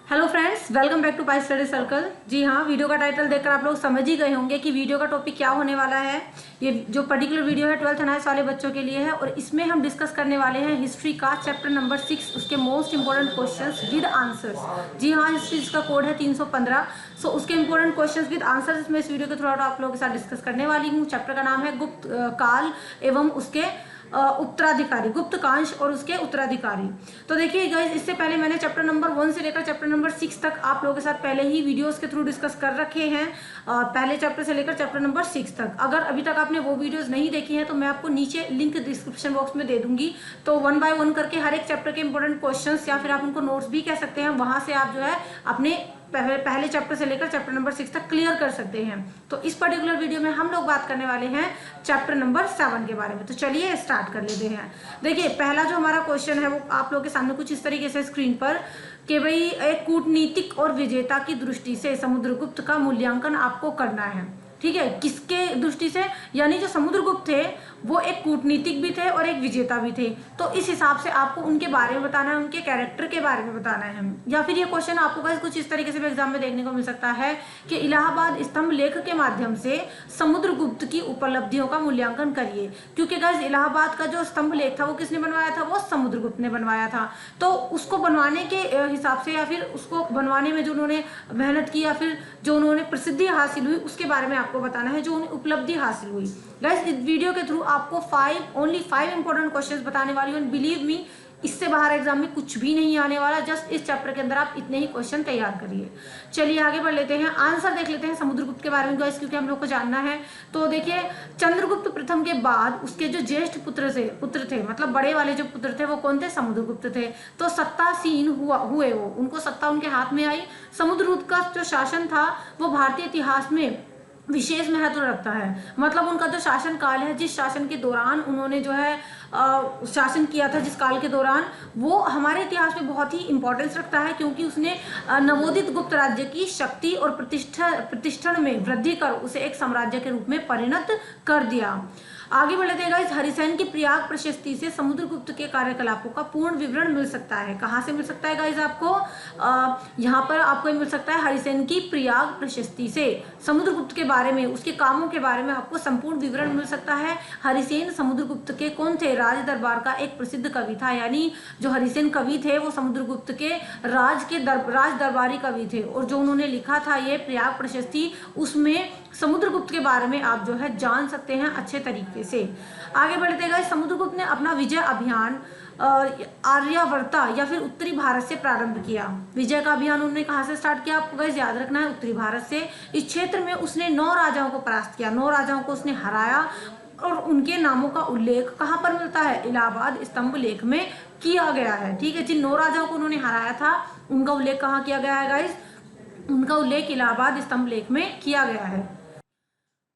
Hello friends, welcome back to Pi study circle. जी हाँ, video का टाइटल देखकर आप लोग समझ ही गए होंगे कि वीडियो का टॉपिक क्या होने वाला है। ये जो पर्टिकुलर वीडियो है 12th अनाइस वाले बच्चों के लिए है और इसमें हम डिस्कस करने वाले हैं हिस्ट्री का चैप्टर नंबर 6, उसके most important questions with answers. जी हाँ, हिस्ट्री का कोड है 315। सो उसके इंपॉर्टेंट क्वेश्चंस विद आंसर्स मैं इस वीडियो के थ्रू आप लोगों के साथ डिस्कस करने वाली हूँ। चैप्टर का नाम है गुप्त काल एवं उसके उत्तराधिकारी, गुप्त कांश और उसके उत्तराधिकारी। तो देखिए गाइस, इससे पहले मैंने चैप्टर नंबर 1 से लेकर चैप्टर नंबर 6 तक आप लोगों के साथ पहले ही वीडियोस के थ्रू डिस्कस कर रखे हैं, पहले चैप्टर से लेकर चैप्टर नंबर 6 तक। अगर अभी तक आपने वो वीडियोस नहीं देखी हैं तो मैं आपको नीचे लिंक डिस्क्रिप्शन बॉक्स में दे दूंगी। तो 1 बाय 1 करके हर एक चैप्टर के इंपॉर्टेंट क्वेश्चंस या फिर आप उनको नोट्स भी कह सकते हैं, वहां से आप जो है अपने पहले चैप्टर से लेकर चैप्टर नंबर 6 तक क्लियर कर सकते हैं। तो इस पर्टिकुलर वीडियो में हम लोग बात करने वाले हैं चैप्टर नंबर 7 के बारे में। तो चलिए स्टार्ट कर लेते हैं। देखिए, पहला जो हमारा क्वेश्चन है वो आप लोग के सामने कुछ इस तरीके से स्क्रीन पर कि भाई एक कूटनीतिक और विजेता की दृष्टि से समुद्रगुप्त का मूल्यांकन आपको करना है। ठीक है, किसके दृष्टि से? यानी जो समुद्रगुप्त थे वो एक कूटनीतिक भी थे और एक विजेता भी थे। तो इस हिसाब से आपको उनके बारे में बताना है, उनके कैरेक्टर के बारे में बताना है। या फिर ये क्वेश्चन आपको गाइस कुछ इस तरीके से भी एग्जाम में देखने को मिल सकता है कि इलाहाबाद स्तंभ लेख के माध्यम से समुद्रगुप्त की उपलब्धियों का मूल्यांकन करिए। क्योंकि गाइस इलाहाबाद का जो स्तंभ लेख था वो किसने बनवाया था? वो समुद्रगुप्त ने बनवाया था। तो उसको बनवाने के हिसाब से या फिर उसको बनवाने में जो उन्होंने मेहनत की या फिर जो उन्होंने प्रसिद्धि हासिल हुई उसके बारे में आपको बताना है, जो उन्हें उपलब्धि हासिल हुई। गाइस, इस वीडियो के थ्रू आपको ओनली 5 इंपॉर्टेंट क्वेश्चंस बताने वाली हूँ। बिलीव मी, इससे बाहर एग्जाम में कुछ भी नहीं आने वाला। जस्ट इस चैप्टर के अंदर आप इतने ही क्वेश्चन तैयार करिए। चलिए आगे बढ़ लेते हैं, आंसर देख लेते हैं समुद्रगुप्त के बारे में गाइस, क्योंकि हम लोग को जानना है। तो देखिए, चंद्रगुप्त प्रथम के बाद उसके जो ज्येष्ठ पुत्र थे, मतलब बड़े वाले जो पुत्र थे वो कौन थे? समुद्रगुप्त थे। तो सत्तासीन हुए वो, उनको सत्ता उनके हाथ में आई। समुद्रगुप्त का जो शासन था वो भारतीय इतिहास में विशेष महत्व रखता है। मतलब उनका जो शासन काल है, जिस शासन के दौरान उन्होंने जो है शासन किया था, जिस काल के दौरान, वो हमारे इतिहास में बहुत ही इंपॉर्टेंस रखता है। क्योंकि उसने नवोदित गुप्त राज्य की शक्ति और प्रतिष्ठण में वृद्धि कर उसे एक साम्राज्य के रूप में परिणत कर दिया। आगे बढ़ लेते हैं गाइस, हरिसेन की प्रयाग प्रशस्ति से समुद्रगुप्त के कार्यकलापों का पूर्ण विवरण मिल सकता है। कहाँ से मिल सकता है गाइस? आपको यहाँ पर आपको मिल सकता है हरिसेन की प्रयाग प्रशस्ति से समुद्रगुप्त के बारे में, उसके कामों के बारे में आपको संपूर्ण विवरण मिल सकता है। हरिसेन समुद्रगुप्त के कौन थे? राज दरबार का एक प्रसिद्ध कवि था। यानी जो हरिसेन कवि थे वो समुद्रगुप्त के राज दरबारी कवि थे। और जो उन्होंने लिखा था ये प्रयाग प्रशस्ति, उसमें समुद्रगुप्त के बारे में आप जो है जान सकते हैं अच्छे तरीके से। आगे बढ़ते गए, समुद्रगुप्त ने अपना विजय अभियान आर्यावर्ता या फिर उत्तरी भारत से प्रारंभ किया। विजय का अभियान उन्होंने कहाँ से स्टार्ट किया? आपको गाइस याद रखना है, उत्तरी भारत से। इस क्षेत्र में उसने 9 राजाओं को परास्त किया, 9 राजाओं को उसने हराया। और उनके नामों का उल्लेख कहाँ पर मिलता है? इलाहाबाद स्तंभ लेख में किया गया है। ठीक है, जिन 9 राजाओं को उन्होंने हराया था उनका उल्लेख कहाँ किया गया है गाइस? उनका उल्लेख इलाहाबाद स्तंभ लेख में किया गया है।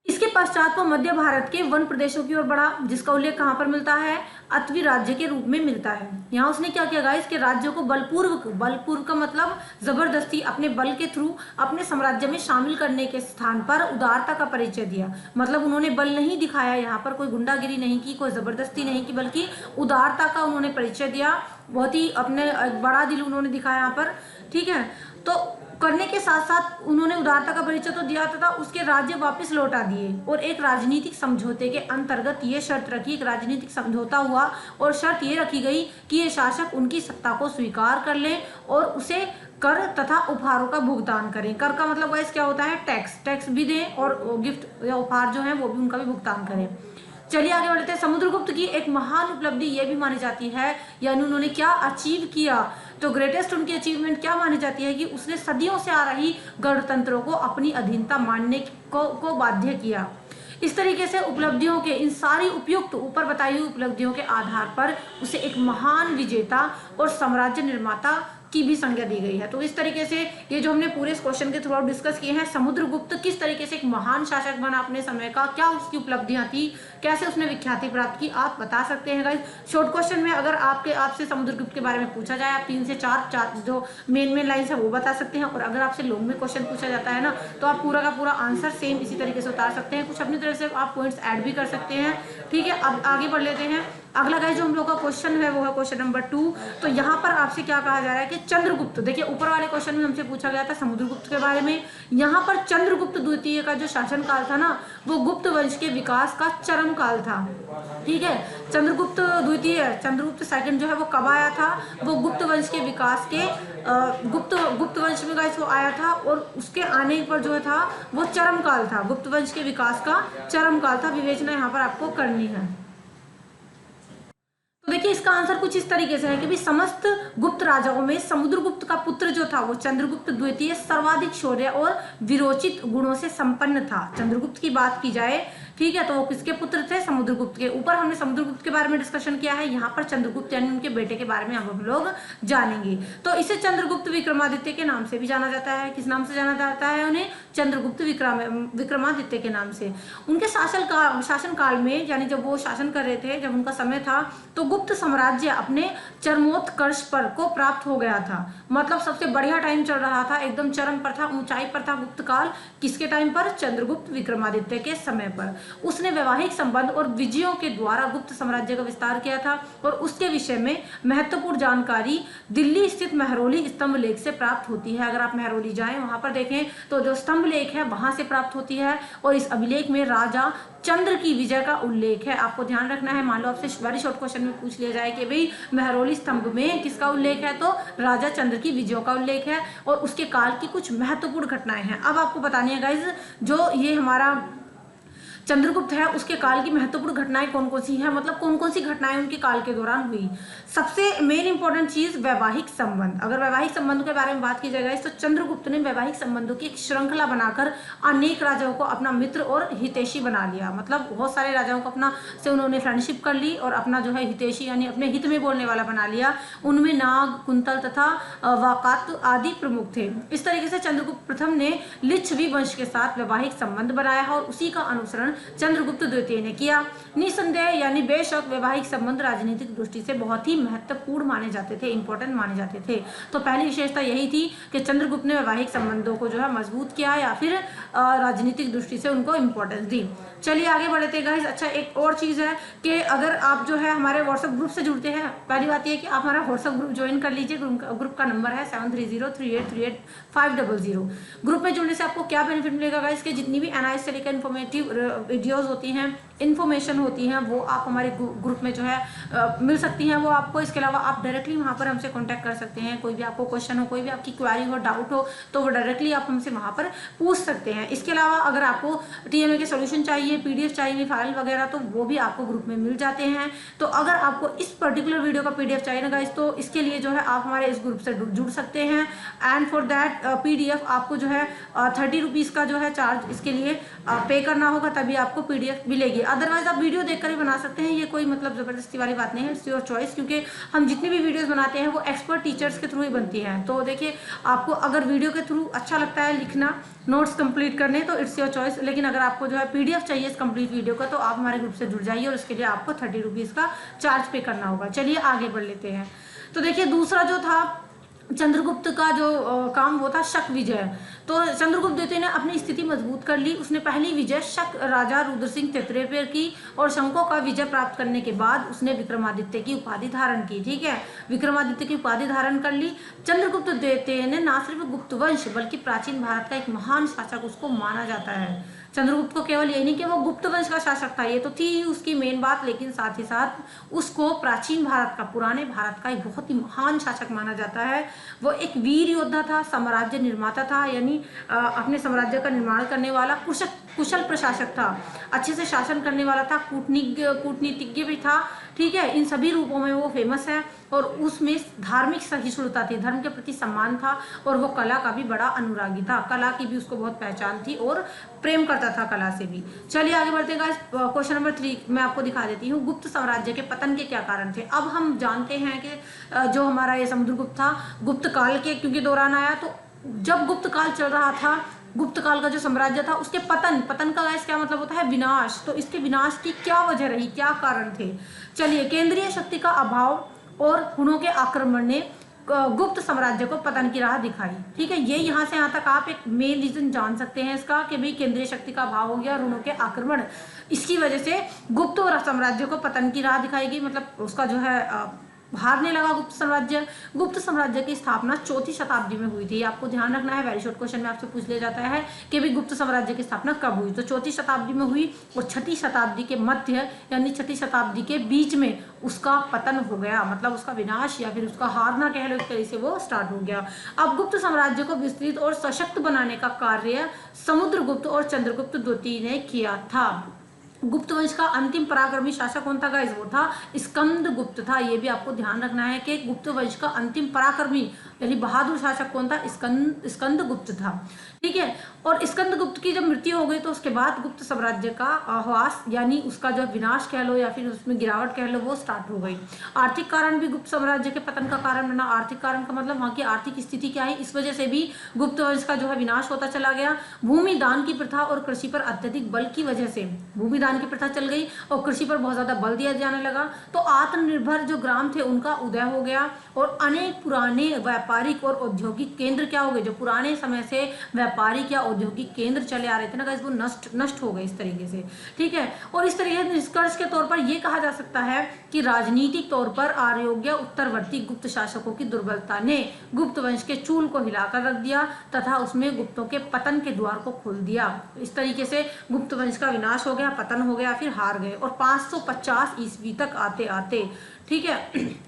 इसके पश्चात वो मध्य भारत के वन प्रदेशों की ओर बढ़ा, जिसका उल्लेख कहाँ पर मिलता है? अत्वी राज्य के रूप में मिलता है। यहाँ उसने क्या किया गाइस? के राज्यों को बलपूर्वक का मतलब जबरदस्ती अपने बल के थ्रू अपने साम्राज्य में शामिल करने के स्थान पर उदारता का परिचय दिया। मतलब उन्होंने बल नहीं दिखाया, यहाँ पर कोई गुंडागिरी नहीं की, कोई जबरदस्ती नहीं की, बल्कि उदारता का उन्होंने परिचय दिया। बहुत ही अपने बड़ा दिल उन्होंने दिखाया यहाँ पर। ठीक है, तो करने के साथ साथ उन्होंने उदारता का परिचय तो दिया तथा उसके राज्य वापस लौटा दिए। और एक राजनीतिक समझौते के अंतर्गत ये शर्त रखी, एक राजनीतिक समझौता हुआ और शर्त ये रखी गई कि ये शासक उनकी सत्ता को स्वीकार कर ले और उसे कर तथा उपहारों का भुगतान करें। कर का मतलब गाइस क्या होता है? टैक्स भी दें और गिफ्ट या उपहार जो है वो भी उनका भी भुगतान करें। चलिए आगे बढ़ते हैं। समुद्रगुप्त की एक महान उपलब्धि ये भी मानी जाती है, यानी उन्होंने क्या अचीव किया, तो ग्रेटेस्ट उनकी अचीवमेंट क्या मानी जाती है कि उसने सदियों से आ रही गणतंत्रों को अपनी अधीनता मानने को बाध्य किया। इस तरीके से उपलब्धियों के इन सारी उपयुक्त ऊपर बताई हुई उपलब्धियों के आधार पर उसे एक महान विजेता और साम्राज्य निर्माता की भी संज्ञा दी गई है। तो इस तरीके से ये जो हमने पूरे इस क्वेश्चन के थ्रू आउट डिस्कस किए हैं, समुद्रगुप्त किस तरीके से एक महान शासक बना अपने समय का, क्या उसकी उपलब्धियां थी, कैसे उसने विख्याति प्राप्त की, आप बता सकते हैं गाइस। शॉर्ट क्वेश्चन में अगर आपसे समुद्रगुप्त के बारे में पूछा जाए, आप 3 से 4 जो मेन लाइन्स है वो बता सकते हैं। और अगर आपसे लॉन्ग में क्वेश्चन पूछा जाता है ना, तो आप पूरा का पूरा आंसर सेम इसी तरीके से उतार सकते हैं। कुछ अपनी तरह से आप पॉइंट्स ऐड भी कर सकते हैं। ठीक है, अब आगे बढ़ लेते हैं। अगला गाइस जो हम लोग का क्वेश्चन है वो है क्वेश्चन नंबर 2। तो यहाँ पर आपसे क्या कहा जा रहा है कि चंद्रगुप्त, देखिए ऊपर वाले क्वेश्चन में हमसे पूछा गया था समुद्रगुप्त के बारे में, यहाँ पर चंद्रगुप्त द्वितीय का जो शासन काल था ना वो गुप्त वंश के विकास का चरम काल था। ठीक है, चंद्रगुप्त द्वितीय, चंद्रगुप्त सेकंड जो है वो कब आया था, वो गुप्त वंश के विकास के गुप्त वंश में गाइस वो आया था, और उसके आने पर जो था वो चरम काल था, गुप्त वंश के विकास का चरम काल था। विवेचना यहाँ पर आपको करनी है। तो देखिए इसका आंसर कुछ इस तरीके से है कि भी समस्त गुप्त राजाओं में समुद्रगुप्त का पुत्र जो था वो चंद्रगुप्त द्वितीय सर्वाधिक शौर्य और वीरोचित गुणों से संपन्न था। चंद्रगुप्त की बात की जाए, ठीक है, तो वो किसके पुत्र थे, समुद्रगुप्त के। ऊपर हमने समुद्रगुप्त के बारे में डिस्कशन किया है, यहाँ पर चंद्रगुप्त यानी उनके बेटे के बारे में अब हम लोग जानेंगे। तो इसे चंद्रगुप्त विक्रमादित्य के नाम से भी जाना जाता है। किस नाम से जाना जाता है उन्हें, चंद्रगुप्त विक्रमादित्य के नाम से। उनके शासन काल में, यानी जब वो शासन कर रहे थे, जब उनका समय था, तो गुप्त साम्राज्य अपने चरमोत्कर्ष पर को प्राप्त हो गया था। मतलब सबसे बढ़िया टाइम चल रहा था, एकदम चरम पर था, ऊंचाई पर था गुप्त काल। किसके टाइम पर, चंद्रगुप्त विक्रमादित्य के समय पर। उसने वैवाहिक संबंध और विजयों के द्वारा गुप्त साम्राज्य का विस्तार किया था, और उसके विषय में महत्वपूर्ण जानकारी दिल्ली स्थित मेहरौली स्तंभ लेख से प्राप्त होती है। अगर आप मेहरौली जाएं, वहां पर देखें तो जो स्तंभ लेख है वहां से प्राप्त होती है, और इस अभिलेख में राजा चंद्र की विजय का उल्लेख है। आपको ध्यान रखना है, मान लो आपसे वेरी शॉर्ट क्वेश्चन में पूछ लिया जाए कि भाई मेहरौली स्तंभ में किसका उल्लेख है, तो राजा चंद्र की विजयों का उल्लेख है, और उसके काल की कुछ महत्वपूर्ण घटनाएं हैं। अब आपको बतानी है गाइज, जो ये हमारा चंद्रगुप्त है उसके काल की महत्वपूर्ण घटनाएं कौन कौन सी हैं, मतलब कौन कौन सी घटनाएं उनके काल के दौरान हुई। सबसे मेन इंपॉर्टेंट चीज वैवाहिक संबंध। अगर वैवाहिक संबंधों के बारे में बात की जाएगा तो चंद्रगुप्त ने वैवाहिक संबंधों की एक श्रृंखला बनाकर अनेक राजाओं को अपना मित्र और हितैषी बना लिया। मतलब बहुत सारे राजाओं को अपना से उन्होंने फ्रेंडशिप कर ली और अपना जो है हितैषी यानी अपने हित में बोलने वाला बना लिया। उनमें नाग, कुंतल तथा वाकात आदि प्रमुख थे। इस तरीके से चंद्रगुप्त प्रथम ने लिच्छवी वंश के साथ वैवाहिक संबंध बनाया और उसी का अनुसरण चंद्रगुप्त द्वितीय ने किया। निसंदेह यानी बेशक वैवाहिक संबंध राजनीतिक दृष्टि से बहुत ही महत्वपूर्ण माने जाते थे, इंपॉर्टेंट माने जाते थे। तो पहली विशेषता यही थी कि चंद्रगुप्त ने वैवाहिक संबंधों को जो है मजबूत किया या फिर राजनीतिक दृष्टि से उनको इंपॉर्टेंस दी। चलिए आगे बढ़ते हैं गाइस। अच्छा, एक और चीज़ है कि अगर आप जो है हमारे व्हाट्सएप ग्रुप से जुड़ते हैं, पहली बात यह कि आप हमारा व्हाट्सएप ग्रुप ज्वाइन कर लीजिए। ग्रुप का नंबर है 7303838500। ग्रुप में जुड़ने से आपको क्या बेनिफिट मिलेगा गाइस, कि जितनी भी एनालिसिस से लेकर इन्फॉर्मेटिव वीडियोस होती हैं, इन्फॉर्मेशन होती हैं, वो आप हमारे ग्रुप में जो है मिल सकती हैं वो आपको। इसके अलावा आप डायरेक्टली वहाँ पर हमसे कॉन्टैक्ट कर सकते हैं। कोई भी आपको क्वेश्चन हो, कोई भी आपकी क्वेरी हो, डाउट हो, तो वो डायरेक्टली आप हमसे वहाँ पर पूछ सकते हैं। इसके अलावा अगर आपको TMA के सोल्यूशन चाहिए, PDF चाहिए, फाइल वगैरह, तो वो भी आपको ग्रुप में मिल जाते हैं। तो अगर आपको इस पर्टिकुलर वीडियो का PDF चाहिए ना गाइस, तो इसके लिए जो है आप हमारे इस ग्रुप से जुड़ सकते हैं। एंड फॉर दैट PDF आपको जो है 30 रुपीज़ का जो है चार्ज इसके लिए पे करना होगा, तभी आपको PDF मिलेगी। अदरवाइज आप वीडियो देखकर ही बना सकते हैं, ये कोई मतलब ज़बरदस्ती वाली बात नहीं है, इट्स योर चॉइस। क्योंकि हम जितनी भी वीडियोस बनाते हैं वो एक्सपर्ट टीचर्स के थ्रू ही बनती हैं। तो देखिए, आपको अगर वीडियो के थ्रू अच्छा लगता है लिखना, नोट्स कंप्लीट करने, तो इट्स योर चॉइस। लेकिन अगर आपको जो है PDF चाहिए इस कंप्लीट वीडियो का, तो आप हमारे ग्रुप से जुड़ जाइए और उसके लिए आपको 30 रुपीज़ का चार्ज पे करना होगा। चलिए आगे बढ़ लेते हैं। तो देखिए, दूसरा जो था चंद्रगुप्त का जो काम वो था शक विजय। तो चंद्रगुप्त द्वितीय ने अपनी स्थिति मजबूत कर ली। उसने पहली विजय शक राजा रुद्र सिंह तृतीय पर की और शंकों का विजय प्राप्त करने के बाद उसने विक्रमादित्य की उपाधि धारण की। ठीक है, विक्रमादित्य की उपाधि धारण कर ली। चंद्रगुप्त द्वितीय ने न सिर्फ गुप्त वंश बल्कि प्राचीन भारत का एक महान शासक उसको माना जाता है। चंद्रगुप्त को केवल यही नहीं कि वो गुप्त वंश का शासक था, ये तो थी ही उसकी मेन बात, लेकिन साथ ही साथ उसको प्राचीन भारत का, पुराने भारत का एक बहुत ही महान शासक माना जाता है। वो एक वीर योद्धा था, साम्राज्य निर्माता था, यानी अपने साम्राज्य का निर्माण करने वाला कुशल प्रशासक था, अच्छे से शासन करने वाला था, कूटनीतिज्ञ भी था। ठीक है, इन सभी रूपों में वो फेमस है। और उसमें धार्मिक सहिष्णुता थी, धर्म के प्रति सम्मान था, और वो कला का भी बड़ा अनुरागी था। कला की भी उसको बहुत पहचान थी और प्रेम करता था कला से भी। चलिए आगे बढ़ते हैं। क्वेश्चन नंबर 3 मैं आपको दिखा देती हूँ। गुप्त साम्राज्य के पतन के क्या कारण थे। अब हम जानते हैं कि जो हमारा ये समुद्रगुप्त था, गुप्त काल के क्योंकि दौरान आया, तो जब गुप्त काल चल रहा था, गुप्त काल का जो साम्राज्य था उसके पतन का गाइस क्या मतलब होता है, विनाश। तो इसके विनाश की क्या वजह रही, क्या कारण थे। चलिए, केंद्रीय शक्ति का अभाव और हुनों के आक्रमण ने गुप्त साम्राज्य को पतन की राह दिखाई। ठीक है, ये यहाँ से यहाँ तक आप एक मेन रीजन जान सकते हैं इसका कि भाई केंद्रीय शक्ति का अभाव हो गया, ऋणों के आक्रमण, इसकी वजह से गुप्त साम्राज्य को पतन की राह दिखाई गई, मतलब उसका जो है हारने लगा गुप्त साम्राज्य। गुप्त साम्राज्य की स्थापना 4वीं शताब्दी में हुई थी। आपको ध्यान रखना है, वेरी शॉर्ट क्वेश्चन में आपसे पूछ लिया जाता है कि भाई गुप्त साम्राज्य की स्थापना कब हुई, तो 4वीं शताब्दी में हुई और 6वीं शताब्दी के मध्य यानी 6वीं शताब्दी के बीच में उसका पतन हो गया, मतलब उसका विनाश या फिर उसका हारना कह लो, एक तरह से वो स्टार्ट हो गया। अब गुप्त साम्राज्य को विस्तृत और सशक्त बनाने का कार्य समुद्रगुप्त और चंद्रगुप्त द्वितीय ने किया था। गुप्त वंश का अंतिम पराक्रमी शासक कौन था गाइस, वो था स्कंदगुप्त था। ये भी आपको ध्यान रखना है कि गुप्त वंश का अंतिम पराक्रमी यानी बहादुर शासक कौन था, स्कंदगुप्त था। ठीक है, और स्कंदगुप्त की जब मृत्यु हो गई तो उसके बाद गुप्त साम्राज्य का ह्रास यानी उसका जो विनाश कह लो या फिर उसमें गिरावट कह लो वो स्टार्ट हो गई। आर्थिक कारण भी गुप्त साम्राज्य के पतन का कारण बना। आर्थिक कारण का मतलब वहाँ की आर्थिक स्थिति क्या है, इस वजह से भी गुप्त वंश का जो है विनाश होता चला गया। भूमि दान की प्रथा और कृषि पर अत्यधिक बल की वजह से भूमि दान की प्रथा चल गई और कृषि पर बहुत ज्यादा बल दिया जाने लगा, तो आत्मनिर्भर जो ग्राम थे उनका उदय हो गया और अनेक पुराने व्यापारिक और औद्योगिक केंद्र क्या हो गए, जो पुराने समय से व्यापारिक या औद्योगिक केंद्र चले आ रहे थे ना गाइस, वो नष्ट हो गए इस तरीके से। ठीक है, और इस तरीके से निष्कर्ष के तौर पर यह कहा जा सकता है कि राजनीतिक तौर पर आर्योग्य उत्तरवर्ती गुप्त शासकों की दुर्बलता ने गुप्त वंश के चूल को हिलाकर रख दिया तथा उसमें गुप्तों के पतन के द्वार को खोल दिया। इस तरीके से गुप्त वंश का विनाश हो गया, पतन हो गया, फिर हार गए। और 550 ईस्वी तक आते आते, ठीक है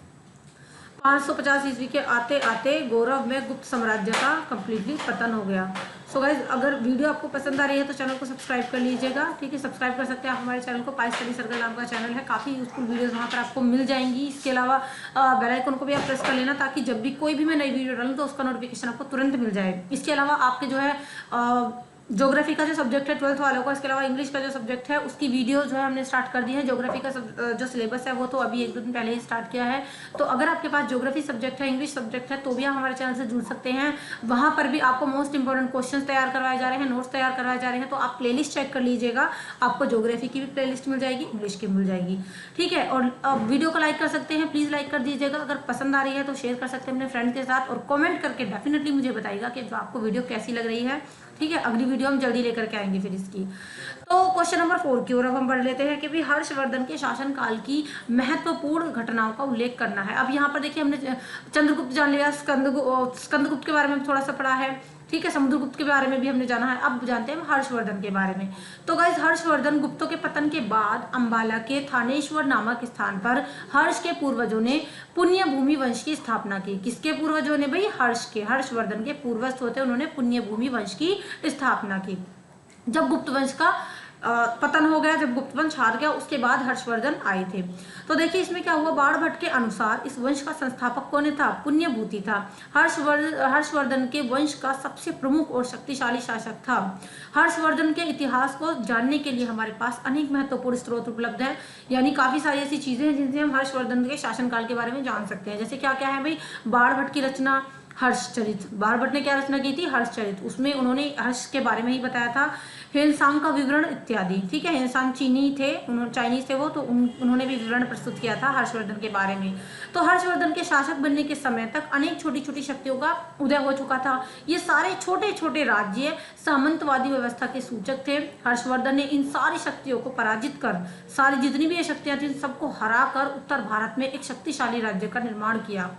550 ईस्वी के आते आते गौरव में गुप्त साम्राज्य का कंप्लीटली पतन हो गया। सो गाइज, अगर वीडियो आपको पसंद आ रही है तो चैनल को सब्सक्राइब कर लीजिएगा। ठीक है, सब्सक्राइब कर सकते हैं आप हमारे चैनल को, पाई स्टडी सर्कल नाम का चैनल है, काफ़ी यूजफुल वीडियोस वहाँ पर आपको मिल जाएंगी। इसके अलावा बेल आइकन को भी आप प्रेस कर लेना ताकि जब भी कोई भी मैं नई वीडियो डालूँ तो उसका नोटिफिकेशन आपको तुरंत मिल जाए। इसके अलावा आपके जो है ज्योग्राफी का जो सब्जेक्ट है 12th वालों का, इसके अलावा इंग्लिश का जो सब्जेक्ट है उसकी वीडियो जो है हमने स्टार्ट कर दी है। ज्योग्राफी का जो सिलेबस है वो तो अभी 1-2 दिन पहले ही स्टार्ट किया है। तो अगर आपके पास ज्योग्राफी सब्जेक्ट है, इंग्लिश सब्जेक्ट है, तो भी आप हमारे चैनल से जुड़ सकते हैं। वहाँ पर भी आपको मोस्ट इंपॉर्टेंट क्वेश्चन तैयार करवाए जा रहे हैं, नोट्स तैयार करवाए जा रहे हैं, तो आप प्लेलिस्ट चेक कर लीजिएगा, आपको ज्योग्राफी की भी प्लेलिस्ट मिल जाएगी, इंग्लिश की मिल जाएगी। ठीक है, और वीडियो को लाइक कर सकते हैं, प्लीज़ लाइक कर दीजिएगा। अगर पसंद आ रही है तो शेयर कर सकते हैं अपने फ्रेंड के साथ और कॉमेंट करके डेफिनेटली मुझे बताइएगा कि जो आपको वीडियो कैसी लग रही है। ठीक है, अगली वीडियो हम जल्दी लेकर के आएंगे फिर इसकी। तो क्वेश्चन नंबर 4 की ओर अब हम बढ़ लेते हैं कि भी हर्षवर्धन के शासनकाल की महत्वपूर्ण घटनाओं का उल्लेख करना है। अब यहाँ पर देखिए हमने चंद्रगुप्त जान लिया, स्कंदगुप्त के बारे में थोड़ा सा पढ़ा है। ठीक है, समुद्रगुप्त के बारे में भी हमने जाना है। अब जानते हैं हर्षवर्धन के बारे में। तो गाइस, हर्षवर्धन गुप्तों के पतन के बाद अंबाला के थानेश्वर नामक स्थान पर हर्ष के पूर्वजों ने पुण्य भूमि वंश की स्थापना की। किसके पूर्वजों ने भाई? हर्ष के, हर्षवर्धन के पूर्वज होते उन्होंने पुण्य भूमि वंश की स्थापना की। जब गुप्त वंश का पतन हो गया, जब गुप्त वंश हार गया, उसके बाद हर्षवर्धन आए थे। तो देखिए इसमें क्या हुआ, बाणभट्ट के अनुसार इस वंश का संस्थापक कौन था? पुण्यभूति था। हर्षवर्धन के वंश का सबसे प्रमुख और शक्तिशाली शासक था। हर्षवर्धन के इतिहास को जानने के लिए हमारे पास अनेक महत्वपूर्ण स्रोत उपलब्ध हैं, यानी काफी सारी ऐसी चीजें हैं जिनसे हम हर्षवर्धन के शासनकाल के बारे में जान सकते हैं। जैसे क्या क्या है भाई? बाणभट्ट की रचना हर्षचरित, बाणभट्ट ने क्या रचना की थी? हर्षचरित, उसमें उन्होंने हर्ष के बारे में ही बताया था। हेनसांग का विवरण इत्यादि। ठीक है, हेनसांग चीनी थे, उन्होंने चाइनीज थे वो, तो उन्होंने भी विवरण प्रस्तुत किया था हर्षवर्धन के बारे में। तो हर्षवर्धन के शासक बनने के समय तक अनेक छोटी छोटी शक्तियों का उदय हो चुका था। ये सारे छोटे छोटे राज्य सामंतवादी व्यवस्था के सूचक थे। हर्षवर्धन ने इन सारी शक्तियों को पराजित कर, सारी जितनी भी ये शक्तियां थी सबको हरा कर उत्तर भारत में एक शक्तिशाली राज्य का निर्माण किया।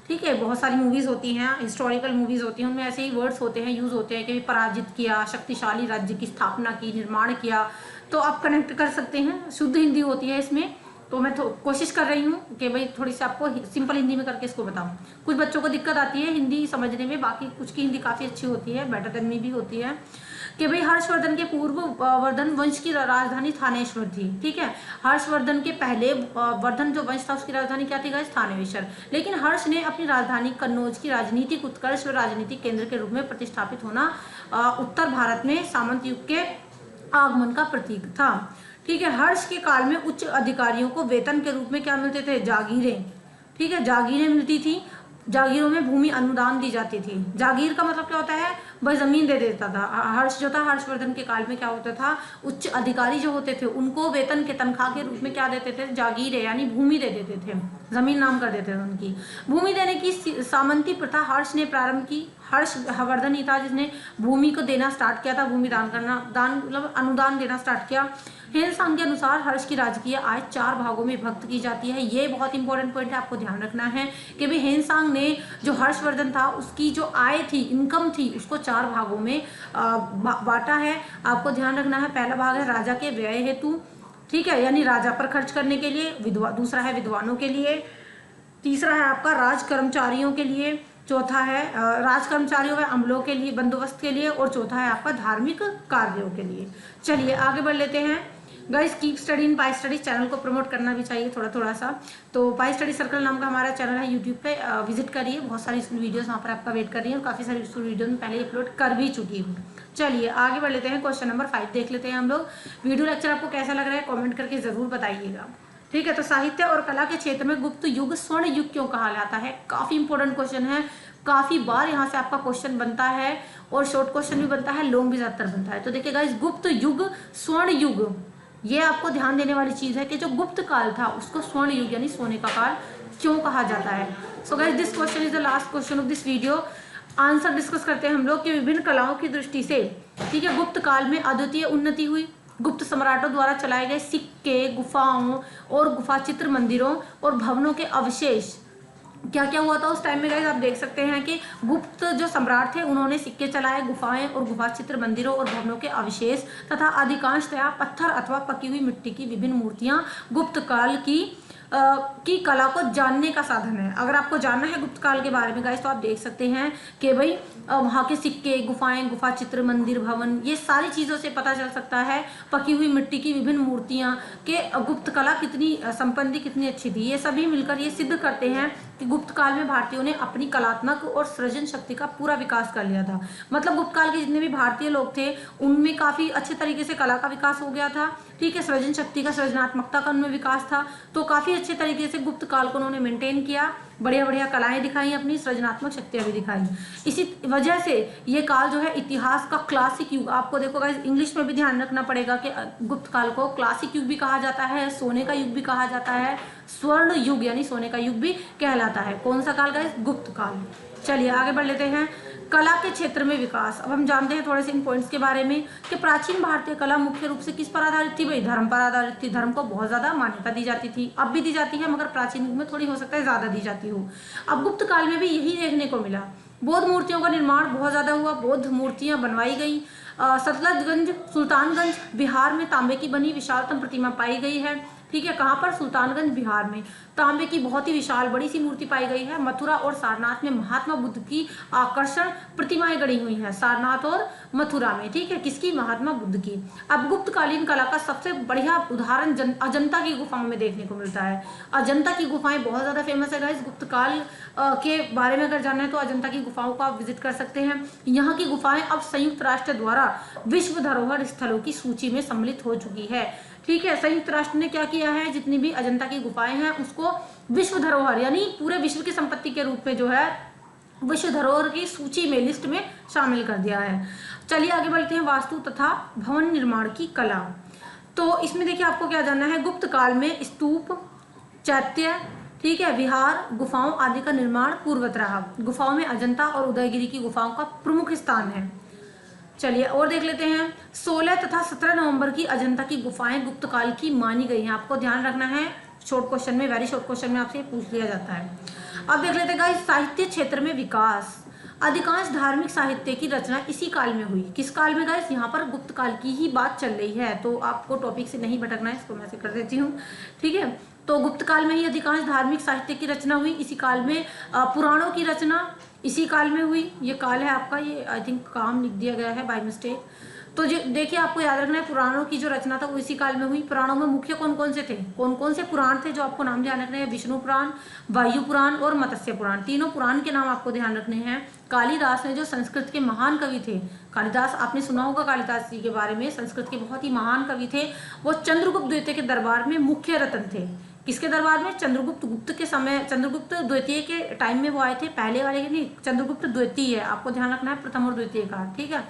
ठीक है, बहुत सारी मूवीज होती हैं, हिस्टोरिकल मूवीज होती हैं, उनमें ऐसे ही वर्ड्स होते हैं, यूज होते हैं कि पराजित किया, शक्तिशाली राज्य की स्थापना की, निर्माण किया। तो आप कनेक्ट कर सकते हैं, शुद्ध हिंदी होती है इसमें। तो मैं कोशिश कर रही हूँ कि भाई थोड़ी सी आपको सिंपल हिंदी में करके इसको बताऊँ। कुछ बच्चों को दिक्कत आती है हिंदी समझने में, बाकी कुछ की हिंदी काफ़ी अच्छी होती है, बेटर देन मी भी होती है। कि भाई हर्षवर्धन के पूर्व वर्धन वंश की राजधानी थानेश्वर थी। ठीक है, हर्षवर्धन के पहले वर्धन जो वंश था उसकी राजधानी क्या थी गाइस? थानेश्वर। लेकिन हर्ष ने अपनी राजधानी कन्नौज की राजनीतिक उत्कर्ष व राजनीतिक केंद्र के रूप में प्रतिष्ठापित होना उत्तर भारत में सामंत युग के आगमन का प्रतीक था। ठीक है, हर्ष के काल में उच्च अधिकारियों को वेतन के रूप में क्या मिलते थे? जागीरें। ठीक है, जागीरें मिलती थी। जागीरों में भूमि अनुदान दी जाती थी। जागीर का मतलब क्या होता है, वह जमीन दे देता था। हर्ष जो था, हर्षवर्धन के काल में क्या होता था, उच्च अधिकारी जो होते थे उनको वेतन के तनख्वाह के रूप में क्या देते थे, जागीर यानी भूमि दे देते थे, जमीन नाम कर देते थे उनकी। भूमि देने की सामंती प्रथा हर्ष ने प्रारंभ की। हर्षवर्धन ही था जिसने भूमि को देना स्टार्ट किया था, भूमि दान करना, दान मतलब अनुदान देना स्टार्ट किया। हेनसांग के अनुसार हर्ष की राजकीय आय 4 भागों में विभक्त की जाती है। ये बहुत इंपॉर्टेंट पॉइंट है, आपको ध्यान रखना है कि भाई हेनसांग ने जो हर्षवर्धन था उसकी जो आय थी, इनकम थी, उसको 4 भागों में बांटा है। आपको ध्यान रखना है, पहला भाग है राजा के व्यय हेतु, ठीक है, यानी राजा पर खर्च करने के लिए, दूसरा है विद्वानों के लिए, तीसरा है आपका राज कर्मचारियों के लिए, चौथा है राज कर्मचारियों व अमलों के लिए, बंदोबस्त के लिए, और चौथा है आपका धार्मिक कार्यों के लिए। चलिए आगे बढ़ लेते हैं। Guys keep study in pi study, channel को प्रमोट करना भी चाहिए थोड़ा थोड़ा सा। तो पाई स्टडी सर्कल नाम का हमारा चैनल है यूट्यूब पे, विजिट करिए, बहुत सारी स्कूल वीडियोस वहाँ पर आपका वेट कर रही है और काफ़ी सारी स्कूल वीडियो में पहले अपलोड कर भी चुकी हूँ। चलिए आगे बढ़ लेते हैं, क्वेश्चन नंबर 5 देख लेते हैं हम लोग। वीडियो लेक्चर आपको कैसा लग रहा है कॉमेंट करके ज़रूर बताइएगा, ठीक है। तो साहित्य और कला के क्षेत्र में गुप्त युग स्वर्ण युग क्यों कहा जाता है, काफ़ी इंपॉर्टेंट क्वेश्चन है, काफ़ी बार यहाँ से आपका क्वेश्चन बनता है और शॉर्ट क्वेश्चन भी बनता है, लॉन्ग भी ज़्यादातर बनता है। तो देखिए गाइस, गुप्त युग स्वर्ण युग, ये आपको ध्यान देने वाली चीज़ है कि जो गुप्त काल था उसको स्वर्ण युग यानी सोने का काल क्यों कहा जाता है। So guys this question is the last question of this video. Answer discuss करते हैं हम लोग कि विभिन्न कलाओं की दृष्टि से, ठीक है, गुप्त काल में अद्वितीय उन्नति हुई। गुप्त सम्राटों द्वारा चलाए गए सिक्के, गुफाओं और गुफा चित्र मंदिरों और भवनों के अवशेष, क्या क्या हुआ था उस टाइम में गाइस, आप देख सकते हैं कि गुप्त जो सम्राट थे उन्होंने सिक्के चलाए, गुफाएं और गुफा चित्र मंदिरों और भवनों के अवशेष तथा अधिकांशतया पत्थर अथवा पकी हुई मिट्टी की विभिन्न मूर्तियां गुप्त काल की कला को जानने का साधन है। अगर आपको जानना है गुप्त काल के बारे में गाइस तो आप देख सकते हैं कि भाई वहाँ के सिक्के, गुफाएं, गुफा चित्र, मंदिर, भवन, ये सारी चीज़ों से पता चल सकता है पकी हुई मिट्टी की विभिन्न मूर्तियाँ के गुप्त कला कितनी संपन्न, कितनी अच्छी थी। ये सभी मिलकर ये सिद्ध करते हैं कि गुप्त काल में भारतीयों ने अपनी कलात्मक और सृजन शक्ति का पूरा विकास कर लिया था। मतलब गुप्त काल के जितने भी भारतीय लोग थे उनमें काफ़ी अच्छे तरीके से कला का विकास हो गया था, ठीक है, सृजन शक्ति का, सृजनात्मकता का उनमें विकास था। तो काफ़ी अच्छे तरीके से गुप्त काल को उन्होंने मेंटेन किया, बढ़िया बढ़िया कलाएं दिखाई, अपनी सृजनात्मक शक्तियां भी दिखाई। इसी वजह से ये काल जो है इतिहास का क्लासिक युग, आपको देखो गाइस इंग्लिश में भी ध्यान रखना पड़ेगा कि गुप्त काल को क्लासिक युग भी कहा जाता है, सोने का युग भी कहा जाता है, स्वर्ण युग यानी सोने का युग भी कहलाता है। कौन सा काल गाइस, गुप्त काल। चलिए आगे बढ़ लेते हैं। कला के क्षेत्र में विकास, अब हम जानते हैं थोड़े से इन पॉइंट्स के बारे में कि प्राचीन भारतीय कला मुख्य रूप से किस पर आधारित थी, भाई धर्म पर आधारित थी। धर्म को बहुत ज्यादा मान्यता दी जाती थी, अब भी दी जाती है मगर प्राचीन युग में थोड़ी हो सकता है ज्यादा दी जाती हो। अब गुप्त काल में भी यही देखने को मिला। बौद्ध मूर्तियों का निर्माण बहुत ज्यादा हुआ, बौद्ध मूर्तियां बनवाई गई। सतलजगंज, सुल्तानगंज बिहार में तांबे की बनी विशालतम प्रतिमा पाई गई है, ठीक है। कहाँ पर, सुल्तानगंज बिहार में तांबे की बहुत ही विशाल बड़ी सी मूर्ति पाई गई है। मथुरा और सारनाथ में महात्मा बुद्ध की आकर्षण प्रतिमाएं गढ़ी हुई हैं, सारनाथ और मथुरा में, ठीक है, किसकी, महात्मा बुद्ध की। अब गुप्तकालीन कला का सबसे बढ़िया उदाहरण अजंता की गुफाओं में देखने को मिलता है। अजंता की गुफाएं बहुत ज्यादा फेमस है गाइस। गुप्त काल के बारे में अगर जानना है तो अजंता की गुफाओं को आप विजिट कर सकते हैं। यहाँ की गुफाएं अब संयुक्त राष्ट्र द्वारा विश्व धरोहर स्थलों की सूची में सम्मिलित हो चुकी है, ठीक है। संयुक्त राष्ट्र ने क्या किया है, जितनी भी अजंता की गुफाएं हैं उसको विश्व धरोहर यानी पूरे विश्व की संपत्ति के रूप में जो है विश्व धरोहर की सूची में, लिस्ट में शामिल कर दिया है। चलिए आगे बढ़ते हैं। वास्तु तथा भवन निर्माण की कला, तो इसमें देखिए आपको क्या जानना है। गुप्त काल में स्तूप, चैत्य, ठीक है, विहार, गुफाओं आदि का निर्माण पूर्ववत रहा। गुफाओं में अजंता और उदयगिरी की गुफाओं का प्रमुख स्थान है। चलिए और देख लेते हैं। 16 तथा 17 नवंबर की अजंता की गुफाएं गुप्त काल की मानी गई हैं। आपको ध्यान रखना है, शॉर्ट क्वेश्चन में, वेरी शॉर्ट क्वेश्चन में आपसे पूछ लिया जाता है। अब देख लेते हैं गाइस, साहित्य क्षेत्र में विकास। अधिकांश धार्मिक साहित्य की रचना इसी काल में हुई। किस काल में गाइस, यहाँ पर गुप्त काल की ही बात चल रही है, तो आपको टॉपिक से नहीं भटकना है, इसको मैं से कर देती हूँ, ठीक है। तो गुप्त काल में ही अधिकांश धार्मिक साहित्य की रचना हुई। इसी काल में पुराणों की रचना इसी काल में हुई। ये काल है आपका, ये आई थिंक काम लिख दिया गया है बाय मिस्टेक। तो जो देखिए आपको याद रखना है, पुराणों की जो रचना था वो इसी काल में हुई। पुराणों में मुख्य कौन कौन से थे, कौन कौन से पुराण थे जो आपको नाम ध्यान रखने हैं, विष्णु पुराण, वायु पुराण और मत्स्य पुराण। तीनों पुराण के नाम आपको ध्यान रखने हैं। कालिदास ने, जो संस्कृत के महान कवि थे, कालिदास आपने सुना होगा कालिदास जी के बारे में, संस्कृत के बहुत ही महान कवि थे। वो चंद्रगुप्त द्वितीय के दरबार में मुख्य रत्न थे। किसके दरबार में? चंद्रगुप्त गुप्त के समय, चंद्रगुप्त द्वितीय के टाइम में वो आए थे, पहले वाले के नहीं, चंद्रगुप्त द्वितीय है, आपको ध्यान रखना है, प्रथम और द्वितीय का, ठीक है।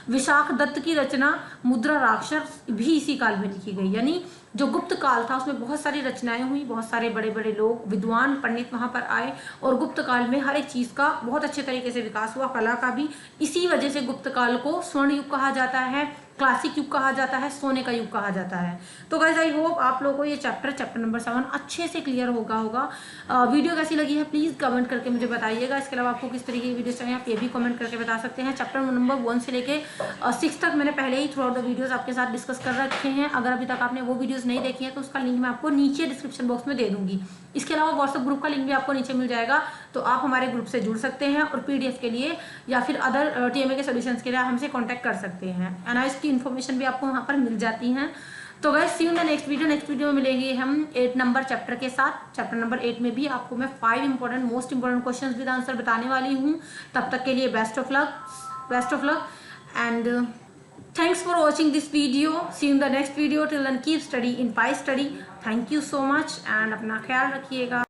विशाख दत्त की रचना मुद्रा राक्षस भी इसी काल में लिखी गई, यानी जो गुप्त काल था उसमें बहुत सारी रचनाएं हुई, बहुत सारे बड़े बड़े लोग, विद्वान पंडित वहां पर आए, और गुप्त काल में हर एक चीज का बहुत अच्छे तरीके से विकास हुआ, कला का भी। इसी वजह से गुप्त काल को स्वर्ण युग कहा जाता है, क्लासिक युग कहा जाता है, सोने का युग कहा जाता है। तो गाइस आई होप आप लोगों को ये चैप्टर नंबर 7 अच्छे से क्लियर होगा। वीडियो कैसी लगी है प्लीज कमेंट करके मुझे बताइएगा। इसके अलावा आपको किस तरीके की वीडियो चाहिए आप ये भी कमेंट करके बता सकते हैं। चैप्टर नंबर 1 से लेके 6 तक मैंने पहले ही थ्रू आउट द वीडियोस आपके साथ डिस्कस कर रखे हैं। अगर अभी तक आपने वो वीडियोस नहीं देखी है तो उसका लिंक मैं आपको नीचे डिस्क्रिप्शन बॉक्स में दे दूंगी। इसके अलावा व्हाट्सएप ग्रुप का लिंक भी आपको नीचे मिल जाएगा, तो आप हमारे ग्रुप से जुड़ सकते हैं और पीडीएफ के लिए या फिर अदर टीएमए के सोल्यूशंस के लिए आप हमसे कांटेक्ट कर सकते हैं। एनालिसिस की इन्फॉर्मेशन भी आपको वहाँ पर मिल जाती हैं। तो guys see you in the next video में मिलेंगे हम 8 नंबर चैप्टर के साथ। चैप्टर नंबर 8 में भी आपको मैं 5 most important questions with answer बताने वाली हूँ। तब तक के लिए best of luck and thanks for watching this video. See you in the next video. Till then keep study in Pi study. Thank you so much and अपना ख्याल रखिएगा।